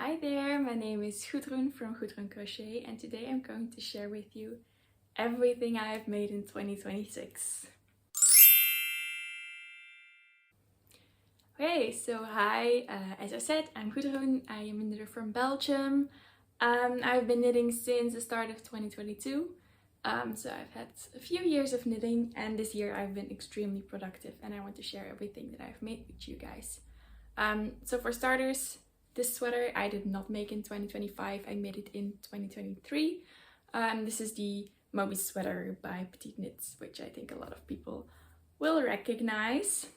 Hi there, my name is Gudrun from Gudrun Crochet and today I'm going to share with you everything I have made in 2026. Okay, so hi, as I said, I'm Gudrun, I am a knitter from Belgium. I've been knitting since the start of 2022, so I've had a few years of knitting and this year I've been extremely productive and I want to share everything that I've made with you guys. So for starters, this sweater I did not make in 2025, I made it in 2023. This is the Moby sweater by petiteknit, which I think a lot of people will recognize.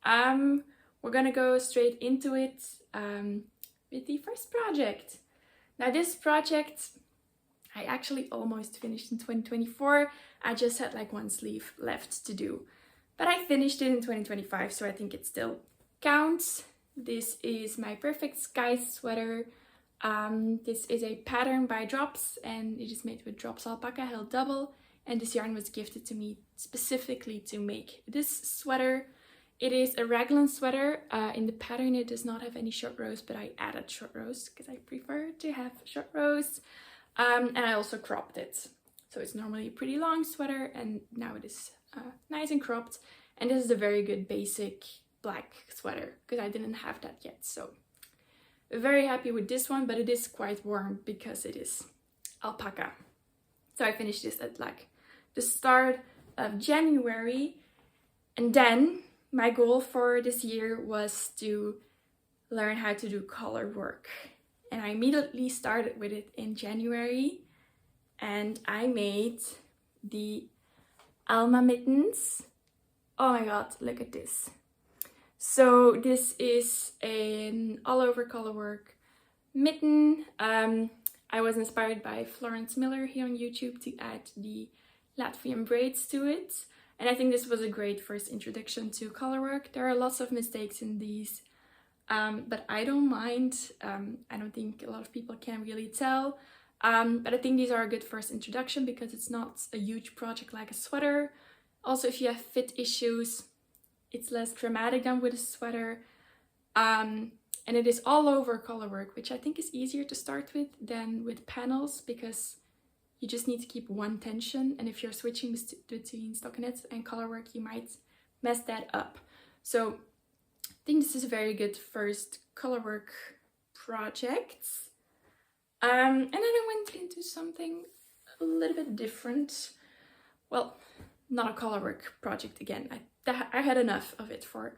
We're gonna go straight into it with the first project. Now this project I actually almost finished in 2024. I just had like one sleeve left to do, but I finished it in 2025, so I think it still counts. This is my perfect sky sweater. This is a pattern by Drops and it is made with Drops alpaca held double, and this yarn was gifted to me specifically to make this sweater. It is a raglan sweater. In the pattern it does not have any short rows, but I added short rows because I prefer to have short rows. And I also cropped it. So it's normally a pretty long sweater and now it is nice and cropped. And this is a very good basic black sweater because I didn't have that yet. So very happy with this one, but it is quite warm because it is alpaca. So I finished this at like the start of January, and then my goal for this year was to learn how to do color work, and I immediately started with it in January and I made the Alma mittens. Oh my god, look at this. So this is an all over colorwork mitten. I was inspired by Florence Miller here on YouTube to add the Latvian braids to it. And I think this was a great first introduction to colorwork. There are lots of mistakes in these, but I don't mind. I don't think a lot of people can really tell. But I think these are a good first introduction because it's not a huge project like a sweater. Also, if you have fit issues, it's less dramatic than with a sweater, and it is all over colorwork, which I think is easier to start with than with panels because you just need to keep one tension, and if you're switching between stockinette and colorwork you might mess that up. So I think this is a very good first colorwork project. And then I went into something a little bit different. Well, not a colorwork project again. I had enough of it for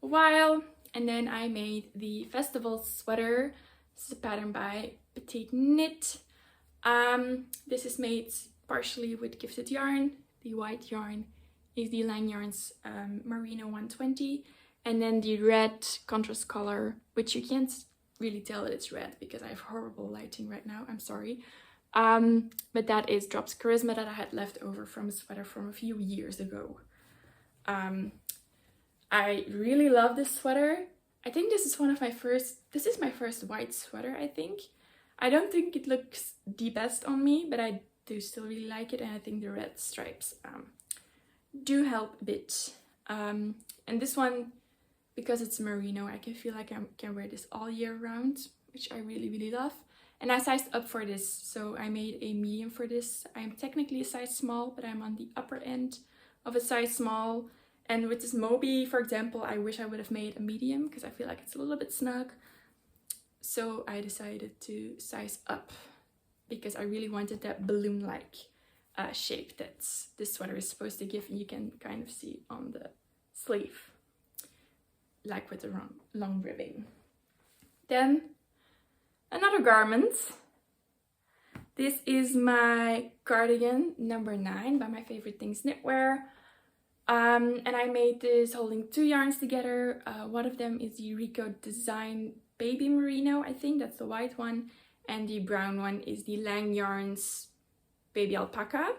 a while, and then I made the festival sweater. This is a pattern by petiteknit. This is made partially with gifted yarn. The white yarn is the Line Yarns Merino 120, and then the red contrast color, which you can't really tell that it's red because I have horrible lighting right now, I'm sorry. But that is Drops Charisma that I had left over from a sweater from a few years ago. I really love this sweater. I think this is my first white sweater, I think. I don't think it looks the best on me, but I do still really like it, and I think the red stripes do help a bit. And this one, because it's merino, I can feel like I can wear this all year round, which I really love. And I sized up for this, so I made a medium for this. I'm technically a size small, but I'm on the upper end of a size small. And with this Moby, for example, I wish I would have made a medium because I feel like it's a little bit snug. So I decided to size up because I really wanted that balloon-like shape that this sweater is supposed to give. And you can kind of see on the sleeve, like with the long ribbing. Then another garment. This is my cardigan number 9 by myfavouritethingsknitwear. And I made this holding 2 yarns together. One of them is the Rico design baby merino, I think that's the white one, and the brown one is the Lang Yarns baby alpaca,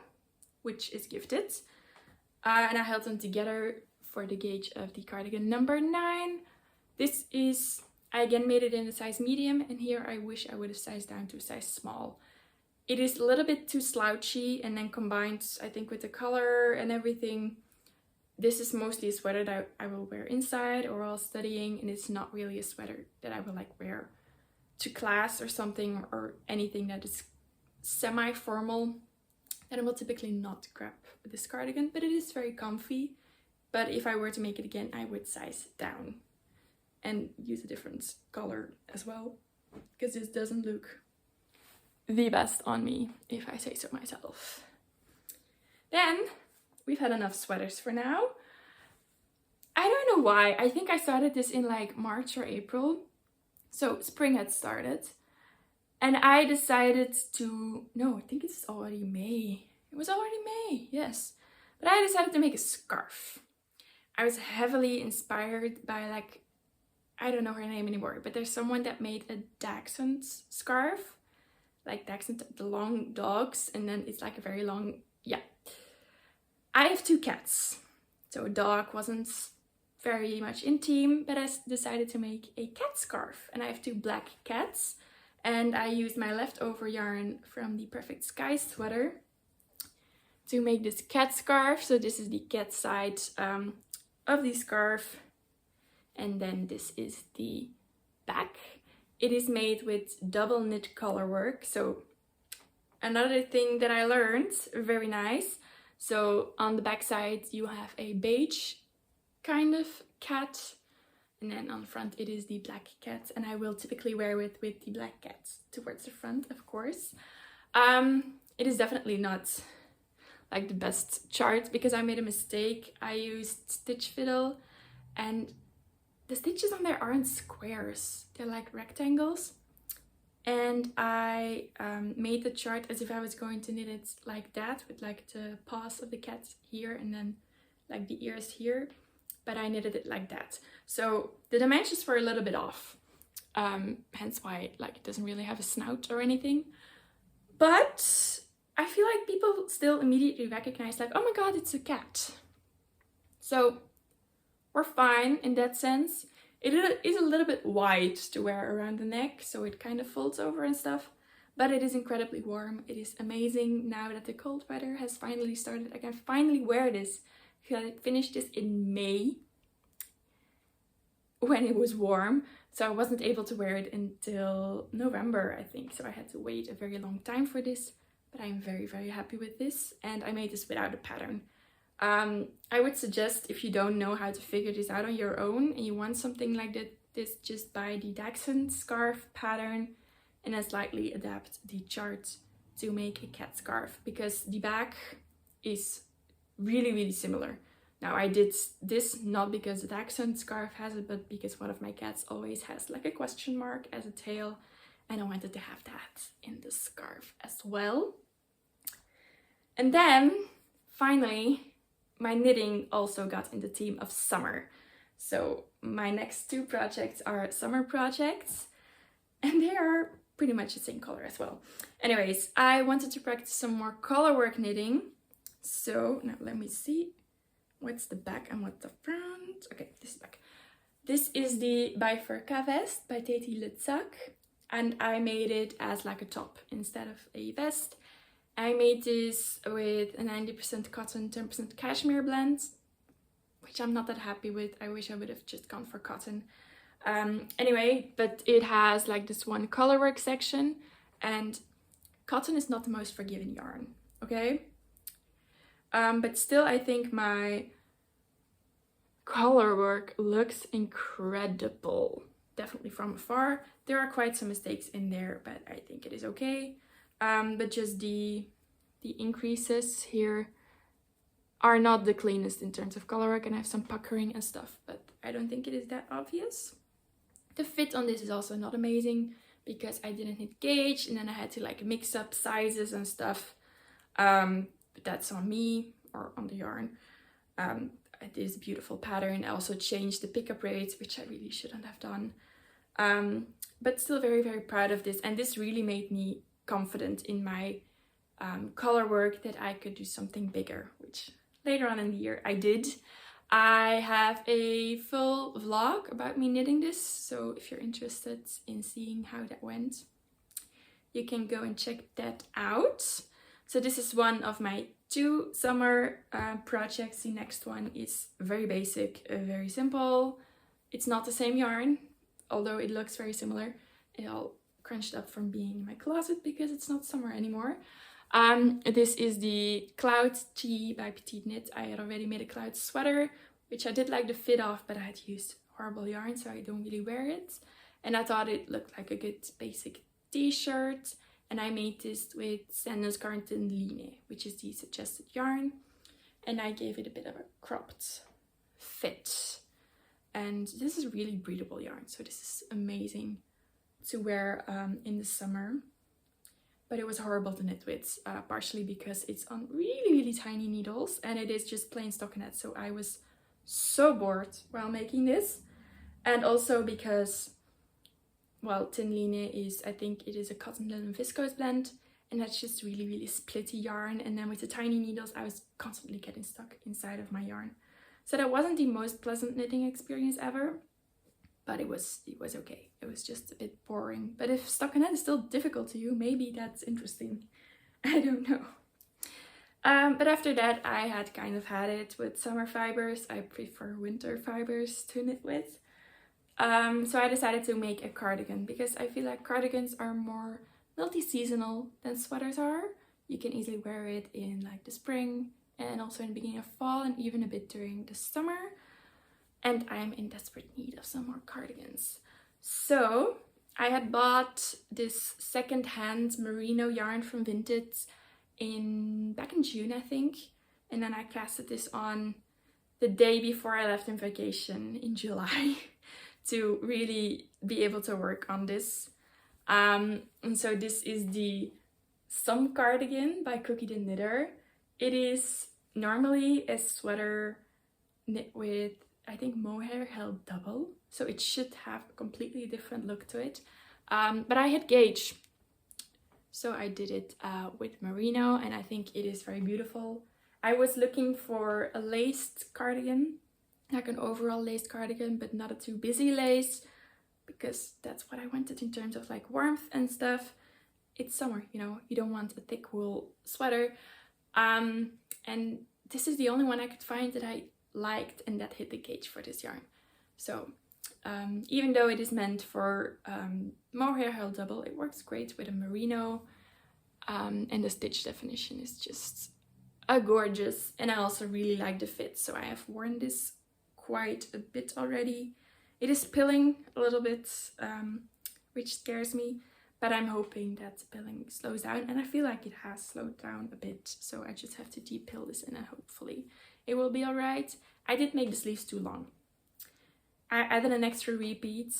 which is gifted. And I held them together for the gauge of the cardigan number 9. This is, I again made it in a size medium, and here I wish I would have sized down to a size small. It is a little bit too slouchy, and then combined, I think, with the color and everything, this is mostly a sweater that I will wear inside or while studying, and it's not really a sweater that I will like wear to class or something, or anything that is semi-formal, then I will typically not grab this cardigan, but it is very comfy. But if I were to make it again, I would size down and use a different color as well, because this doesn't look the best on me, if I say so myself. Then we've had enough sweaters for now. I don't know why. I think I started this in like March or April. So spring had started. And I decided to, no, I think it's already May. It was already May, yes. But I decided to make a scarf. I was heavily inspired by, like, I don't know her name anymore, but there's someone that made a dachshund scarf. Like dachshund, the long dogs, and then it's like a very long, yeah. I have 2 cats, so a dog wasn't very much in team, but I decided to make a cat scarf. And I have 2 black cats, and I used my leftover yarn from the Perfect Sky sweater to make this cat scarf. So this is the cat side of the scarf, and then this is the back. It is made with double knit color work. So another thing that I learned, very nice. So on the back side you have a beige kind of cat, and then on the front it is the black cat, and I will typically wear it with the black cat towards the front, of course. It is definitely not like the best chart because I made a mistake. I used stitch fiddle, and the stitches on there aren't squares, they're like rectangles. And I made the chart as if I was going to knit it like that, with like the paws of the cat here and then like the ears here, but I knitted it like that. So the dimensions were a little bit off, hence why like it doesn't really have a snout or anything. But I feel like people still immediately recognize like, oh my god, it's a cat. So we're fine in that sense. It is a little bit wide to wear around the neck, so it kind of folds over and stuff, but it is incredibly warm. It is amazing now that the cold weather has finally started. I can finally wear this. I finished this in May when it was warm, so I wasn't able to wear it until November, I think. So I had to wait a very long time for this, but I'm very, very happy with this, and I made this without a pattern. I would suggest, if you don't know how to figure this out on your own and you want something like this, just buy the dachshund scarf pattern and then slightly adapt the chart to make a cat scarf, because the back is really, really similar. Now I did this not because the dachshund scarf has it, but because one of my cats always has like a question mark as a tail, and I wanted to have that in the scarf as well. And then finally, my knitting also got in the theme of summer. So my next 2 projects are summer projects, and they are pretty much the same color as well. Anyways, I wanted to practice some more color work knitting. So now let me see what's the back and what's the front. Okay, this is back. This is the bifurca vest by Teti Lutsak, and I made it as like a top instead of a vest. I made this with a 90% cotton, 10% cashmere blend, which I'm not that happy with. I wish I would have just gone for cotton. Anyway, but it has like this one colorwork section, and cotton is not the most forgiving yarn, okay? But still, I think my colorwork looks incredible. Definitely from afar. There are quite some mistakes in there, but I think it is okay. But just the increases here are not the cleanest in terms of colorwork, and I have some puckering and stuff, but I don't think it is that obvious. The fit on this is also not amazing because I didn't knit gauge, and then I had to like mix up sizes and stuff. But that's on me or on the yarn. It is a beautiful pattern. I also changed the pickup rates, which I really shouldn't have done. But still very, very proud of this, and this really made me confident in my color work that I could do something bigger, which later on in the year I did. I have a full vlog about me knitting this, so if you're interested in seeing how that went, you can go and check that out. So this is one of my 2 summer projects. The next one is very basic, very simple. It's not the same yarn, although it looks very similar. I'll crunched up from being in my closet because it's not summer anymore. This is the Cloud Tee by Petiteknit. I had already made a cloud sweater, which I did like the fit of, but I had used horrible yarn, so I don't really wear it. And I thought it looked like a good basic t-shirt. And I made this with sandnes garn tynn, which is the suggested yarn. And I gave it a bit of a cropped fit. And this is really breathable yarn, so this is amazing to wear in the summer. But it was horrible to knit with, partially because it's on really, really tiny needles and it is just plain stockinette. So I was so bored while making this. And also because, well, tynn is, I think it is a cotton linen viscose blend, and that's just really, really splitty yarn. And then with the tiny needles, I was constantly getting stuck inside of my yarn. So that wasn't the most pleasant knitting experience ever, but it was okay. It was just a bit boring. But if stockinette is still difficult to you, maybe that's interesting. I don't know. But after that, I had kind of had it with summer fibers. I prefer winter fibers to knit with. So I decided to make a cardigan because I feel like cardigans are more multi-seasonal than sweaters are. You can easily wear it in like the spring and also in the beginning of fall and even a bit during the summer. And I'm in desperate need of some more cardigans. So I had bought this second-hand merino yarn from Vinted back in June, I think. And then I casted this on the day before I left on vacation in July to really be able to work on this. And so this is the Some Cardigan by Cookietheknitter. It is normally a sweater knit with, I think, mohair held double. So it should have a completely different look to it. But I had gauge. So I did it with merino and I think it is very beautiful. I was looking for a laced cardigan, like an overall laced cardigan, but not a too busy lace, because that's what I wanted in terms of like warmth and stuff. It's summer, you know, you don't want a thick wool sweater. And this is the only one I could find that I liked and that hit the gauge for this yarn. So even though it is meant for mohair held double, it works great with a merino, and the stitch definition is just gorgeous. And I also really like the fit, so I have worn this quite a bit already. It is pilling a little bit, which scares me, but I'm hoping that pilling slows down, and I feel like it has slowed down a bit, so I just have to de-pill this and hopefully it will be alright. I did make the sleeves too long. I added an extra repeat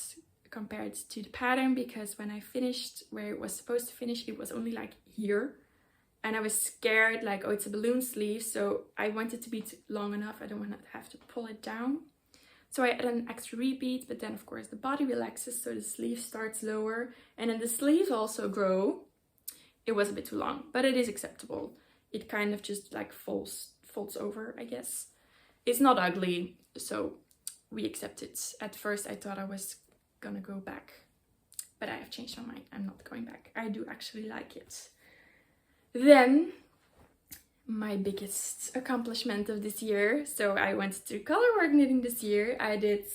compared to the pattern because when I finished where it was supposed to finish, it was only like here. And I was scared, like, oh, it's a balloon sleeve, so I want it to be long enough. I don't want to have to pull it down. So I added an extra repeat, but then of course the body relaxes, so the sleeve starts lower. And then the sleeves also grow. It was a bit too long, but it is acceptable. It kind of just like folds over, I guess. It's not ugly, so we accept it. At first I thought I was gonna go back, but I have changed my mind. I'm not going back. I do actually like it. Then my biggest accomplishment of this year. So I went to colorwork knitting this year. I did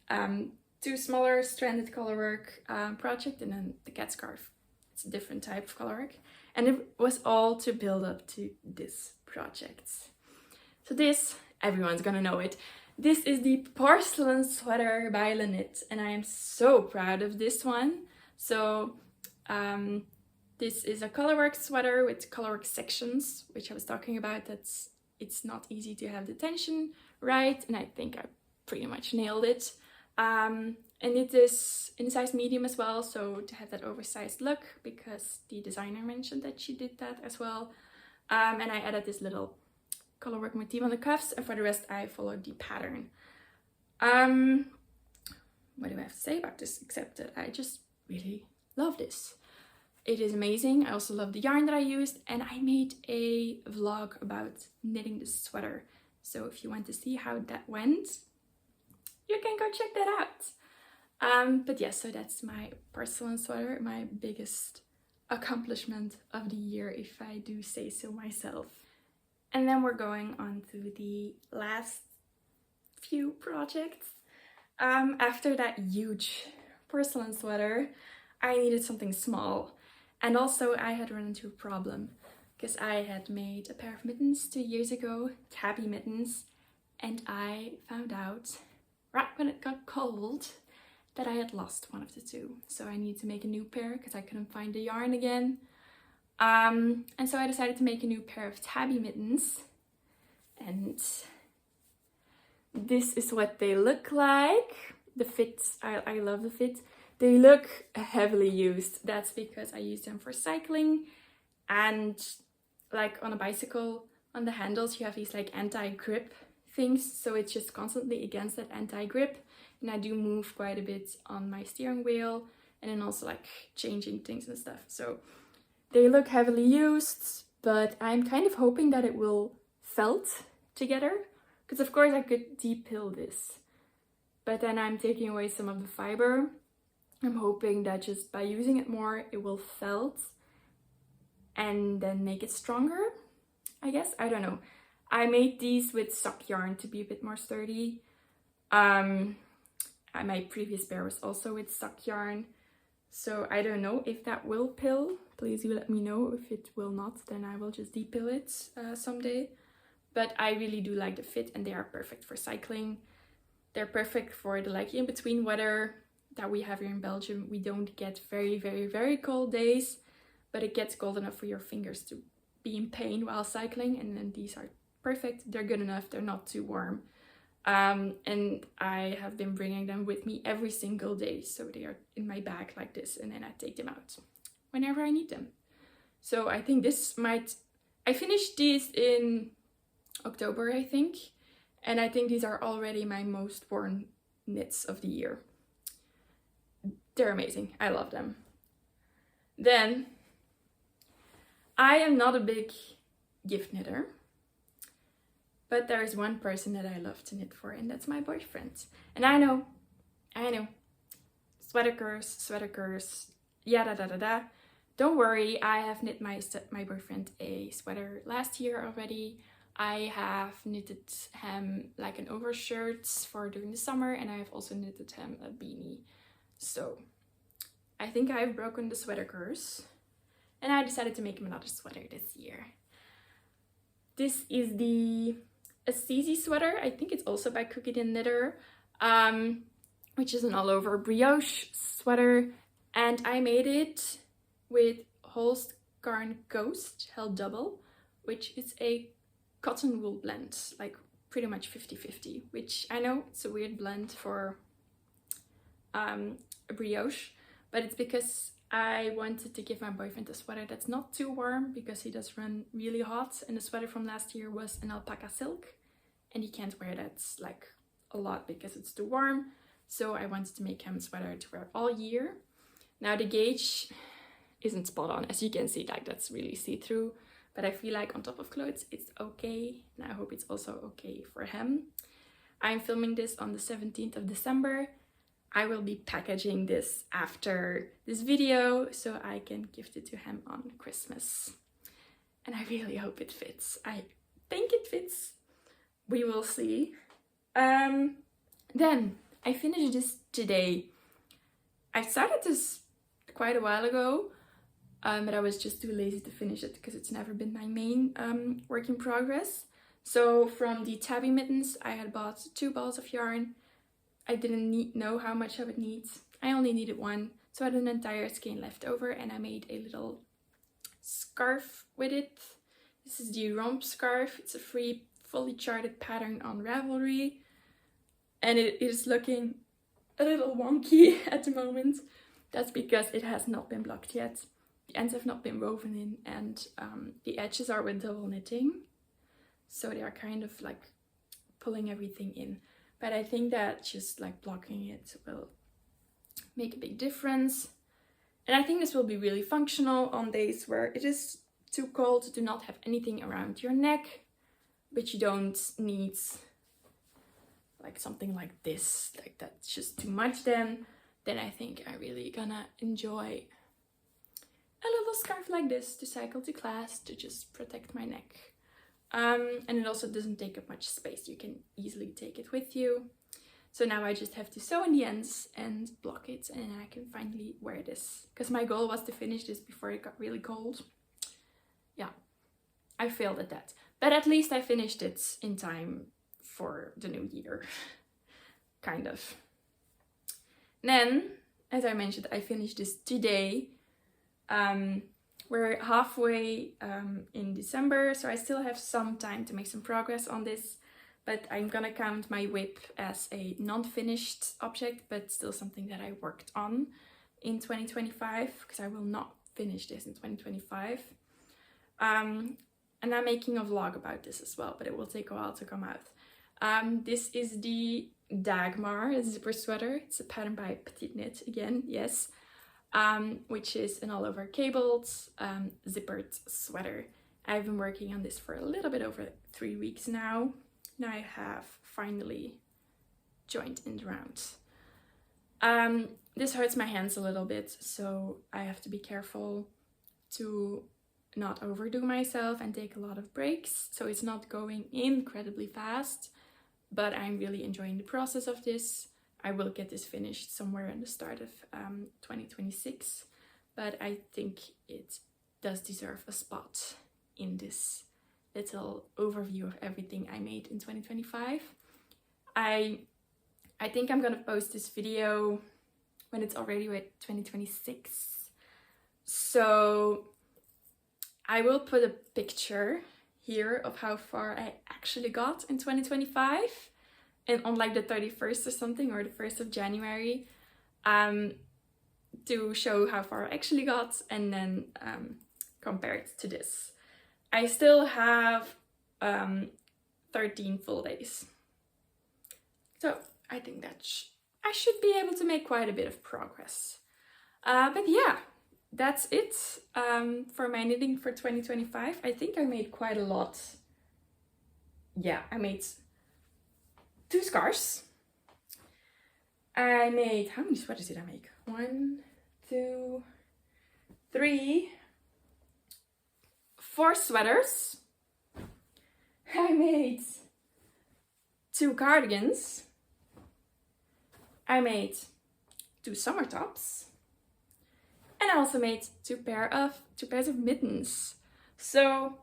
2 smaller stranded colorwork project and then the cat scarf. It's a different type of colorwork. And it was all to build up to this project. So this, everyone's gonna know it. This is the porcelain sweater by LEKNIT, and I am so proud of this one. So this is a colorwork sweater with colorwork sections, which I was talking about. It's not easy to have the tension right, and I think I pretty much nailed it. And it is in size medium as well, so to have that oversized look, because the designer mentioned that she did that as well. And I added this little colorwork motif on the cuffs, and for the rest I followed the pattern. What do I have to say about this except that I just really love this. It is amazing. I also love the yarn that I used, and I made a vlog about knitting this sweater. So if you want to see how that went, you can go check that out. But yes, so that's my porcelain sweater, my biggest accomplishment of the year, if I do say so myself. And then we're going on to the last few projects. After that huge porcelain sweater, I needed something small. And also I had run into a problem because I had made a pair of mittens 2 years ago, tabi mittens, and I found out right when it got cold that I had lost one of the two. So I needed to make a new pair because I couldn't find the yarn again. And so I decided to make a new pair of tabi mittens. And this is what they look like. The fit, I love the fit. They look heavily used. That's because I use them for cycling, and like on a bicycle, on the handles you have these like anti-grip things, so it's just constantly against that anti-grip, and I do move quite a bit on my steering wheel and then also like changing things and stuff. So they look heavily used, but I'm kind of hoping that it will felt together, because of course I could de-pill this, but then I'm taking away some of the fiber. I'm hoping that just by using it more, it will felt and then make it stronger, I guess. I don't know. I made these with sock yarn to be a bit more sturdy. My previous pair was also with sock yarn. So I don't know if that will pill. Please do let me know. If it will not, then I will just de-pill it someday. But I really do like the fit, and they are perfect for cycling. They're perfect for the like in-between weather that we have here in Belgium. We don't get very, very, very cold days, but it gets cold enough for your fingers to be in pain while cycling, and then these are perfect. They're good enough. They're not too warm. And I have been bringing them with me every single day. So they are in my bag like this, and then I take them out whenever I need them. So I think this might... I finished these in October, I think. And I think these are already my most worn knits of the year. They're amazing. I love them. Then, I am not a big gift knitter, but there is one person that I love to knit for, and that's my boyfriend. And I know, sweater curse, yada da da da. Don't worry, I have knit my boyfriend a sweater last year already. I have knitted him like an overshirt for during the summer, and I have also knitted him a beanie. So I think I've broken the sweater curse, and I decided to make him another sweater this year. This is the Assisi sweater. I think it's also by Cookietheknitter, which is an all over brioche sweater, and I made it with holst garn ghost held double, which is a cotton wool blend, like pretty much 50-50, which I know it's a weird blend for a brioche, but it's because I wanted to give my boyfriend a sweater that's not too warm, because he does run really hot, and the sweater from last year was an alpaca silk, and he can't wear that like a lot because it's too warm. So I wanted to make him a sweater to wear all year. Now the gauge isn't spot on, as you can see, like that's really see-through, but I feel like on top of clothes it's okay, and I hope it's also okay for him. I'm filming this on the 17th of December. I will be packaging this after this video so I can gift it to him on Christmas. And I really hope it fits. I think it fits. We will see. Then I finished this today. I started this quite a while ago, but I was just too lazy to finish it because it's never been my main work in progress. So from the tabi mittens, I had bought 2 balls of yarn. I didn't know how much I would need. I only needed 1, so I had an entire skein left over, and I made a little scarf with it. This is the rombscarf. It's a free, fully charted pattern on Ravelry, and it is looking a little wonky at the moment. That's because it has not been blocked yet. The ends have not been woven in, and the edges are with double knitting, so they are kind of like pulling everything in. But I think that just like blocking it will make a big difference. And I think this will be really functional on days where it is too cold to not have anything around your neck, but you don't need like something like this, like that's just too much. Then I think I'm really gonna enjoy a little scarf like this to cycle to class, to just protect my neck. And it also doesn't take up much space. You can easily take it with you. So now I just have to sew in the ends and block it, and I can finally wear this. Because my goal was to finish this before it got really cold. Yeah, I failed at that. But at least I finished it in time for the new year. Kind of. Then, as I mentioned, I finished this today. We're halfway in December, so I still have some time to make some progress on this. But I'm gonna count my whip as a non-finished object, but still something that I worked on in 2025, because I will not finish this in 2025. And I'm making a vlog about this as well, but it will take a while to come out. This is the Dagmar zipper sweater. It's a pattern by petiteknit again, yes, which is an all-over cabled zippered sweater. I've been working on this for a little bit over 3 weeks now. Now I have finally joined in the round. This hurts my hands a little bit, so I have to be careful to not overdo myself and take a lot of breaks. So it's not going incredibly fast, but I'm really enjoying the process of this. I will get this finished somewhere in the start of 2026, but I think it does deserve a spot in this little overview of everything I made in 2025. I think I'm gonna post this video when it's already with 2026. So I will put a picture here of how far I actually got in 2025, and on like the 31st or something, or the 1st of January, to show how far I actually got, and then compare it to this. I still have 13 full days. So I think that I should be able to make quite a bit of progress. But yeah, that's it for my knitting for 2025. I think I made quite a lot. Yeah, I made 2 scarves. I made, how many sweaters did I make? 1, 2, 3, 4 sweaters. I made 2 cardigans. I made 2 summer tops. And I also made 2 pairs of mittens. So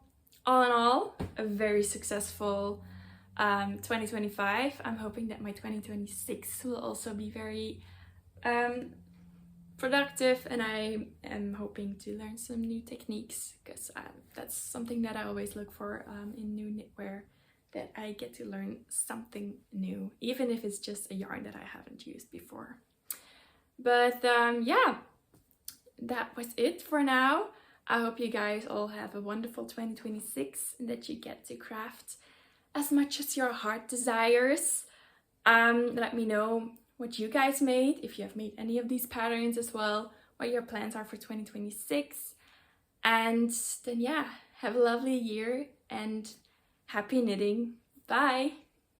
all in all, a very successful 2025. I'm hoping that my 2026 will also be very productive, and I am hoping to learn some new techniques, because that's something that I always look for in new knitwear, that I get to learn something new, even if it's just a yarn that I haven't used before. But yeah, that was it for now. I hope you guys all have a wonderful 2026 and that you get to craft as much as your heart desires. Let me know what you guys made, if you have made any of these patterns as well, what your plans are for 2026. And then yeah, have a lovely year and happy knitting. Bye!